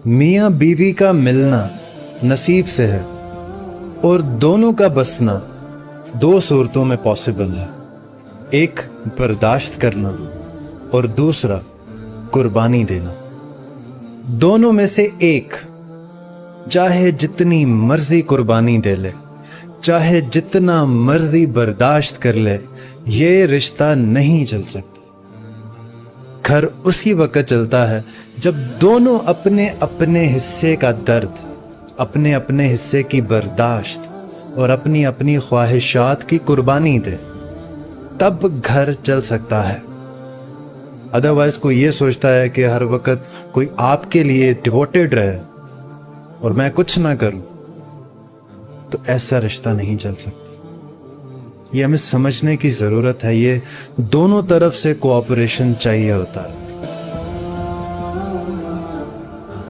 मियाँ बीवी का मिलना नसीब से है और दोनों का बसना दो सूरतों में पॉसिबल है। एक बर्दाश्त करना और दूसरा कुर्बानी देना। दोनों में से एक, चाहे जितनी मर्जी कुर्बानी दे ले, चाहे जितना मर्जी बर्दाश्त कर ले, ये रिश्ता नहीं चल सकता। घर उसी वक्त चलता है जब दोनों अपने अपने हिस्से का दर्द, अपने अपने हिस्से की बर्दाश्त और अपनी अपनी ख्वाहिशात की कुर्बानी दे, तब घर चल सकता है। अदरवाइज कोई ये सोचता है कि हर वक्त कोई आपके लिए डिवोटेड रहे और मैं कुछ ना करूं, तो ऐसा रिश्ता नहीं चल सकता। ये हमें समझने की ज़रूरत है। ये दोनों तरफ से कोऑपरेशन चाहिए होता है।